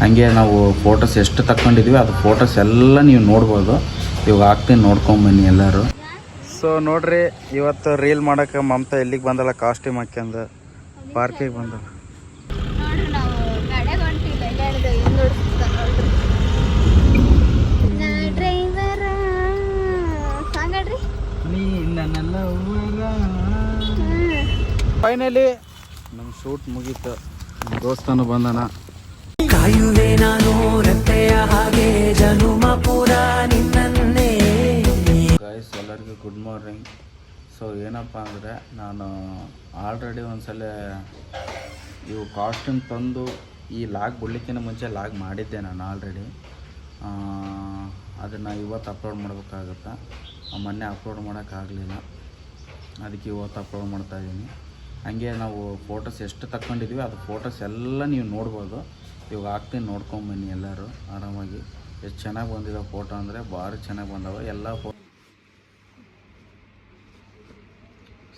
ಹಾಗೆ ನಾವು ಫೋಟೋಸ್ ಎಷ್ಟು ತಗೊಂಡಿದ್ವಿ ಅದು ಫೋಟೋಸ್ ಎಲ್ಲ ನೀವು ನೋಡ್ಬೋದು. ಇವಾಗ ಹಾಕ್ತೀನಿ, ನೋಡ್ಕೊಂಬನ್ನಿ ಎಲ್ಲರೂ. ಸೊ ನೋಡ್ರಿ, ಇವತ್ತು ರೀಲ್ ಮಾಡೋಕೆ ಮಮತಾ ಎಲ್ಲಿಗೆ ಬಂದಲ್ಲ, ಕಾಸ್ಟ್ಯೂಮ್ ಹಾಕ್ಯಂದು ಪಾರ್ಕಿಗೆ ಬಂದಲ್ಲ. ಫೈನಲಿ ನಮ್ಮ ಶೂಟ್ ಮುಗೀತು. ನಮ್ಮ ದೋಸ್ತನು ಬಂದನ. ಕಾಯುವೆ ನಾನು ರೆಪ್ಪೆಯ ಹಾಗೆ ಜನುಮ ಪೂರ ನಿನ್ನನ್ನೇ. ಗೈಸ್, ಎಲ್ಲರಿಗೂ ಗುಡ್ ಮಾರ್ನಿಂಗ್. ಸೊ ಏನಪ್ಪ ಅಂದರೆ, ನಾನು ಆಲ್ರೆಡಿ ಒಂದ್ಸಲ ಇವು ಕಾಸ್ಟ್ಯೂಮ್ ತಂದು ಈ ಲಾಗ್ ಬಿಡ್ಲಿಕ್ಕಿಂತ ಮುಂಚೆ ಲಾಗ್ ಮಾಡಿದ್ದೆ ನಾನು ಆಲ್ರೆಡಿ. ಅದನ್ನು ಇವತ್ತು ಅಪ್ಲೋಡ್ ಮಾಡಬೇಕಾಗುತ್ತೆ. ಮೊನ್ನೆ ಅಪ್ಲೋಡ್ ಮಾಡೋಕ್ಕಾಗಲಿಲ್ಲ, ಅದಕ್ಕೆ ಇವತ್ತು ಅಪ್ಲೋಡ್ ಮಾಡ್ತಾಯಿದ್ದೀನಿ. ಹಾಗೆ ನಾವು ಫೋಟೋಸ್ ಎಷ್ಟು ತಗೊಂಡಿದ್ವಿ ಅದು ಫೋಟೋಸ್ ಎಲ್ಲ ನೀವು ನೋಡ್ಬೋದು. ಇವಾಗ ಹಾಕ್ತೀನಿ, ನೋಡ್ಕೊಂಬನ್ನಿ ಎಲ್ಲರೂ ಆರಾಮಾಗಿ. ಎಷ್ಟು ಚೆನ್ನಾಗಿ ಬಂದಿದ್ದಾವೆ ಫೋಟೋ ಅಂದರೆ ಭಾರಿ ಚೆನ್ನಾಗಿ ಬಂದವೆ ಎಲ್ಲ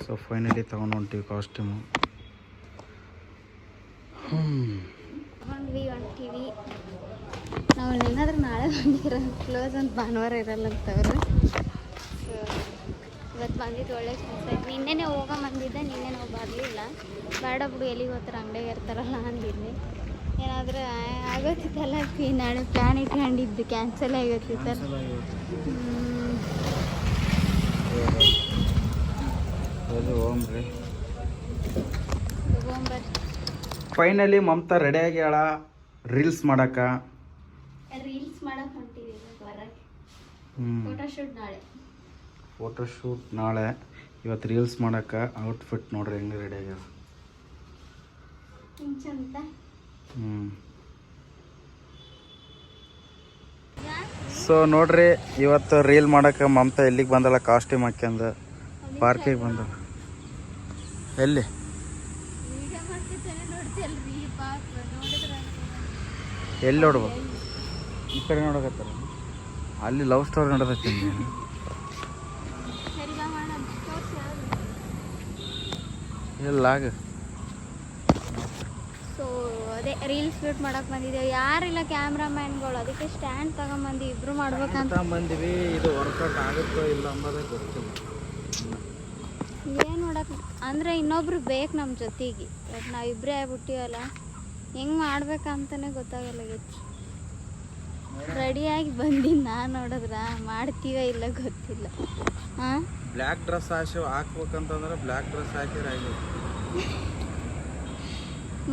ಸೊ ಫೈನಲಿ ತೊಗೊಂಡು ಹೊಂಟಿವಿ ಕಾಸ್ಟ್ಯೂಮು. ಹೊಂಟೀವಿ ನಾವು. ಏನಾದ್ರೂ ನಾಳೆ ಬಂದಿರೋ ಕ್ಲೋಸ್ ಅಂತ ಭಾನುವಾರ ಇರಲ್ಲ ಅಂತವ್ರು. ಸೊ ಇವತ್ತು ಬಂದಿದ್ದು ಒಳ್ಳೆ ಕೆಲಸ. ನಿನ್ನೆನೇ ಬಂದಿದ್ದೆ, ನಿನ್ನೆ ನಾವು ಬರಲಿಲ್ಲ. ಬೇಡ ಬಿಡು, ಎಲ್ಲಿಗೆ ಹೋಗ್ತಾರೆ, ಅಂಗಡಿಗೆ ಇರ್ತಾರಲ್ಲ ಅಂದಿದ್ದೆ. ಏನಾದರೂ ಆಗೋತಿತ್ತಲ್ಲ, ನಾಳೆ ಪ್ಲ್ಯಾನ್ ಇಟ್ಕೊಂಡಿದ್ದು ಕ್ಯಾನ್ಸಲ್ ಆಗೋತಿತ್ತಲ್ಲ. ಫೈನಲಿ ಮಮತಾ ರೆಡಿ ಆಗ್ಯಾಳ ರೀಲ್ಸ್ ಮಾಡಕ್ಕೆ ಹೊಂಟಿವಿ. ಫೋಟೋಶೂಟ್ ನಾಳೆ. ಇವತ್ತು ರೀಲ್ಸ್ ಮಾಡೋಕ್ಕೆ ಔಟ್ಫಿಟ್ ನೋಡ್ರಿ ಹೆಂಗೆ ರೆಡಿ ಆಗ್ಯಾವ. ಸೊ ನೋಡ್ರಿ, ಇವತ್ತು ರೀಲ್ ಮಾಡೋಕ್ಕೆ ಮಮತಾ ಎಲ್ಲಿಗೆ ಬಂದಲ್ಲ, ಕಾಸ್ಟ್ಯೂಮ್ ಹಾಕ್ಯಂದು ಪಾರ್ಕಿಗೆ ಬಂದಲ್ಲ. ಎಲ್ಲಿ ಎಲ್ಲಿ ನೋಡ್ಬೋದು? ಈ ಕಡೆ ನೋಡಕತ್ತಾರ, ಅಲ್ಲಿ ಲವ್ ಸ್ಟೋರಿ ನೋಡೋದಕ್ಕೆ. ಎಲ್ಲಾಗ ಸೊ ಅದೇ ರೀಲ್ಸ್ ಶೂಟ್ ಮಾಡಕ್ಕೆ ಬಂದಿದ್ದೇವೆ. ಯಾರಿಲ್ಲ ಕ್ಯಾಮ್ರಾಮ್ಯಾನ್ಗಳು, ಅದಕ್ಕೆ ಸ್ಟ್ಯಾಂಡ್ ತಗೊಂಬಂದು ಇಬ್ರು ಮಾಡ್ಬೇಕಂತ ಬಂದಿವಿ. ಇದು ವರ್ಕೌಟ್ ಆಗುತ್ತೋ ಇಲ್ಲ ಅಂಬೋದೇ ಗೊತ್ತಿಲ್ಲ. ಏನು ನೋಡಕ್ಕೆ ಅಂದರೆ ಇನ್ನೊಬ್ರು ಬೇಕು ನಮ್ಮ ಜೊತೆಗೆ. ಬಟ್ ನಾವಿಬ್ಬರೇ ಆಗ್ಬಿಟ್ಟಿವಲ್ಲ, ಹೆಂಗೆ ಮಾಡ್ಬೇಕಂತಲೇ ಗೊತ್ತಾಗಲ್ಲಾಗೈತಿ. ರೆಡಿಯಾಗಿ ಬಂದಿದ್ದು ನಾನು ನೋಡಿದ್ರ ಮಾಡ್ತೀವ ಇಲ್ಲ ಗೊತ್ತಿಲ್ಲ. ಹಾಂ, ಬ್ಲ್ಯಾಕ್ ಡ್ರೆಸ್ ಹಾಕ್ಬೇಕಂತಂದ್ರೆ ಬ್ಲ್ಯಾಕ್ ಡ್ರೆಸ್ ಹಾಕಿದ್ರೆ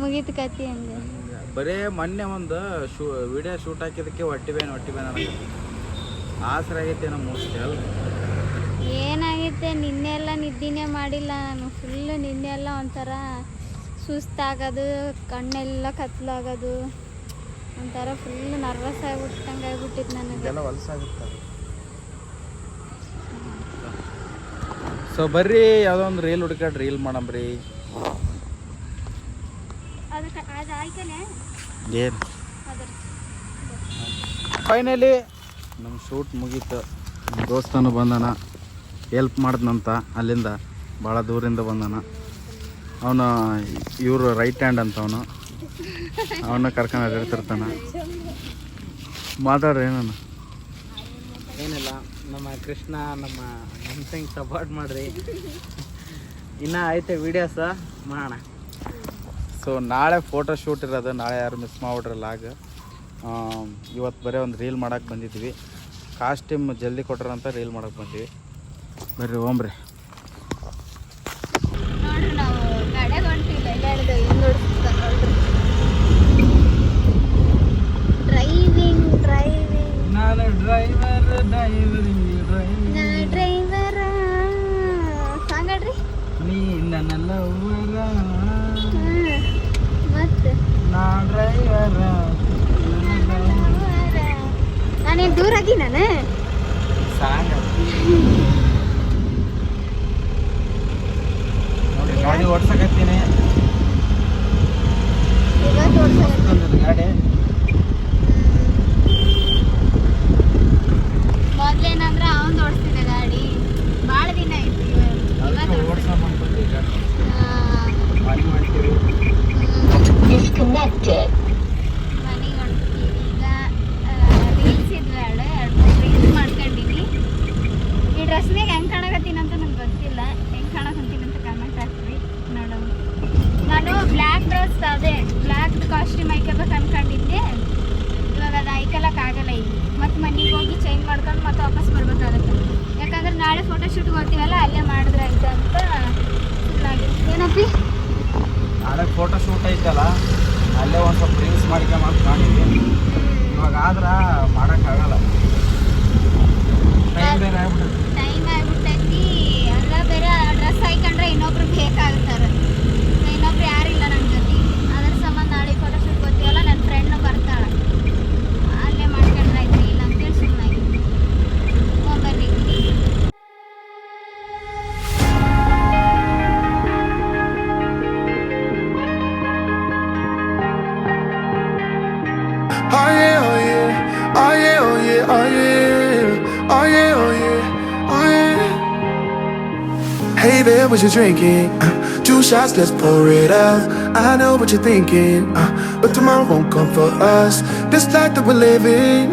ಮುಗೀತು ಕತ್ತಿ ಅಂದೆ. ಬರೇ ಮೊನ್ನೆ ಒಂದು ವಿಡಿಯೋ ಶೂಟ್ ಹಾಕಿದ್ದಕ್ಕೆ ಹೊಟ್ಟಿ ಬೇನ್ ಆಸರ ಆಗೈತೆ ನಮ್ಮ ಮೋಸ್ಟ್ಲಿ ಅಲ್ಲ. ಏನಾಗೈತೆ, ನಿನ್ನೆಲ್ಲ ನಿದ್ದೆನೇ ಮಾಡಿಲ್ಲ ನಾನು. ಫುಲ್ಲು ನಿನ್ನೆಲ್ಲ ಒಂಥರ ಸುಸ್ತಾಗೋದು, ಕಣ್ಣೆಲ್ಲ ಕತ್ಲಾಗೋದು, ಒಂಥರ ಫುಲ್ ನರ್ವಸ್ ಆಗಿಬಿಟ್ಟಂಗೆ ಆಗ್ಬಿಟ್ಟಿತ್ತು ನನಗೆ. ಹೊಲಸಾಗುತ್ತೆ. ಸೊ ಬರ್ರಿ, ಯಾವುದೋ ಒಂದು ರೀಲ್ ಹುಡ್ಕಾಡ್ ರೀಲ್ ಮಾಡಮ್ರಿ. ಏನು ಫೈನಲಿ ನಮ್ಮ ಶೂಟ್ ಮುಗೀತು. ನಮ್ಮ ದೋಸ್ತನು ಬಂದನ, ಹೆಲ್ಪ್ ಮಾಡಿದ್ನಂತ. ಅಲ್ಲಿಂದ ಭಾಳ ದೂರಿಂದ ಬಂದನ. ಅವನು ಇವರು ರೈಟ್ ಹ್ಯಾಂಡ್ ಅಂತ, ಅವನ್ನ ಕರ್ಕೊಂಡು ಅಡ್ಡಿರ್ತಿರ್ತಾನೆ. ಮಾತಾಡ್ರಿ ಏನನ್ನ. ಏನಿಲ್ಲ, ನಮ್ಮ ಕೃಷ್ಣ ನಮ್ಮ ನಮ್ಸಂಗ್ ಸಪೋರ್ಟ್ ಮಾಡ್ರಿ. ಇನ್ನೂ ಐತೆ ವೀಡಿಯೋಸ ಮಾಡೋಣ. ಸೊ ನಾಳೆ ಫೋಟೋ ಶೂಟ್ ಇರೋದು, ನಾಳೆ ಯಾರು ಮಿಸ್ ಮಾಡಿಬಿಟ್ರಲ್ಲ. ಆಗ ಇವತ್ತು ಬರೀ ಒಂದು ರೀಲ್ ಮಾಡೋಕ್ಕೆ ಬಂದಿದ್ವಿ. ಕಾಸ್ಟ್ಯೂಮ್ ಜಲ್ದಿ ಕೊಟ್ರಂತ ರೀಲ್ ಮಾಡೋಕ್ಕೆ ಬಂದ್ವಿ. ಬರ್ರಿ ಹೋಮ್ರಿ. ನೋಡ್ರಿ, ನಾವು ಕಡೆಗೆ ಹೊಂಟಿಲ್ಲ, ಡ್ರೈವಿಂಗ್ ನಾನು ಡ್ರೈವರ್ ಸಾಂಗಡ್ರಿ. ನೀ ನನ್ನೆಲ್ಲ ಮತ್ತೆ ನಾ ಡ್ರೈವರ. ನಾನೇನು ದೂರಾಗಿ ನಾನು ಸಾಂಗ ನೋಡಿ, ಗಾಡಿ ಓಡ್ಸಕತ್ತೀನಿ. ಇವತ್ತು ಓಡ್ಸಕತ್ತೀನಿ ಗಾಡಿ. ಮೊದ್ಲೇನಂದ್ರೆ ಅವನ್ ಓಡಿಸ್ತಿದ್ದ ಗಾಡಿ, ಭಾಳ ದಿನ ಆಯ್ತು. ಮನೆಗೆ ಸೆಲ್ಫಿ ನಾಳೆ ಫೋಟೋ ಶೂಟ್ ಐತಲ್ಲ ಅಲ್ಲೇ ಒಂದು ಸ್ವಲ್ಪ ರೀಲ್ಸ್ ಮಾಡ್ಕೊಂಬಂತ ಮಾಡಿದ್ವಿ. ಇವಾಗ ಆದ್ರೆ ಮಾಡೋಕ್ಕಾಗಲ್ಲ, ಟೈಮ್ ಬೇರೆ ಆಗ್ಬಿಡುತ್ತೆ. ಟೈಮ್ ಆಗ್ಬಿಟ್ಟೈತಿ. ಅಲ್ಲ ಬೇರೆ ಡ್ರೆಸ್ ಹಾಕೊಂಡ್ರೆ ಇನ್ನೊಬ್ರು ಬೇಕಾಗ್ತಾರೆ. ಇನ್ನೊಬ್ರು ಯಾರಿಲ್ಲ ನನ್ನ ಜೊತೆ. ಅದ್ರ ಸಂಬಂಧ ನಾಳೆ ಫೋಟೋ ಶೂಟ್ ಗೊತ್ತಿವಲ್ಲ, ನನ್ನ ಫ್ರೆಂಡ್ನು ಬರ್ತಾಳೆ. ಅಲ್ಲೇ ಮಾಡ್ಕೊಂಡ್ರೆ ಆಯ್ತು, ಇಲ್ಲ ಅಂತೇಳಿ ಸುಮ್ಮನಾಗಿ ಹೋಗ್ಬರ್ರಿ. Oh yeah, oh yeah, oh yeah, oh yeah, oh yeah, oh yeah, oh yeah, oh yeah. Hey there, what you drinking? 2 shots, let's pour it out. I know what you're thinking, but tomorrow won't come for us. This life that we're living,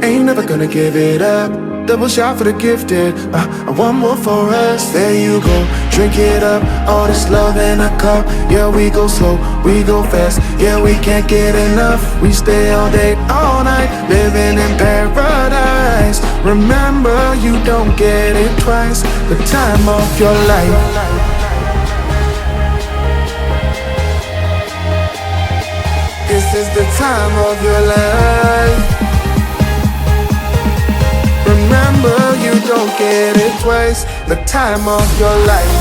ain't never gonna give it up. Double shot for the gifted, and one more for us. There you go, drink it up. All this love in a cup. Yeah, we go slow, we go fast. Yeah, we can't get enough. We stay all day, all night, living in paradise. Remember, you don't get it twice. The time of your life. This is the time of your life. Remember, you don't get it twice. The time of your life.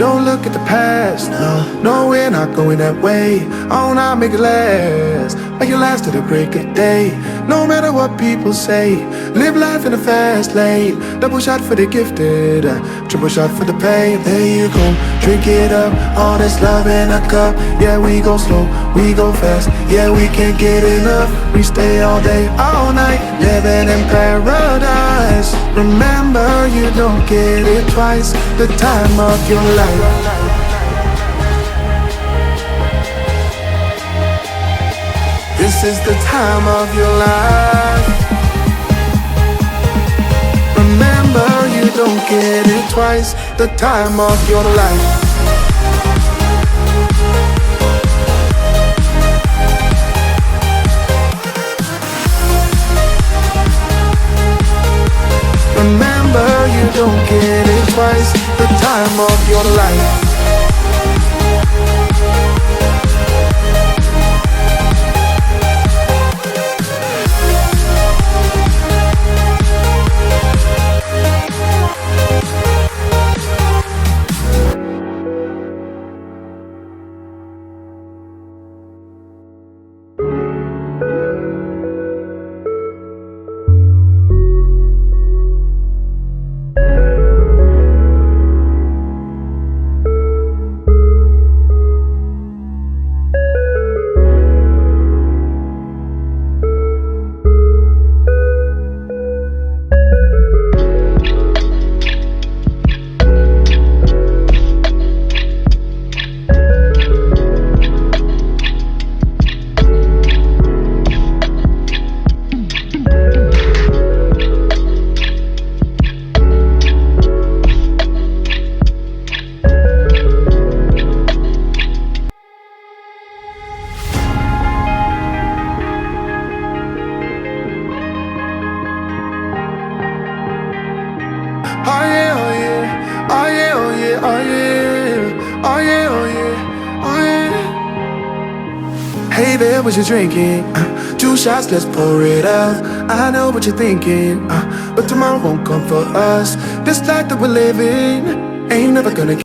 Don't look at the past, no, we're not going that way. Oh, now make it last, make it last to the break of day. No matter what people say, live life in a fast lane. Double shot for the gifted, triple shot for the pain. There you go, drink it up, all this love in a cup. Yeah, we go slow, we go fast. Yeah, we can't get enough. We stay all day, all night, living in paradise. Remember, you don't get it twice. The time of your life. This is the time of your life. Remember, you don't get it twice. The time of your life. Remember, you don't get it twice. The time of your life. Oh yeah, oh yeah, oh yeah, oh yeah, oh yeah, oh yeah, oh yeah, oh yeah. Hey there, what you drinking? 2 shots, let's pour it out. I know what you're thinking, but tomorrow won't come for us. This life that we're living ain't never gonna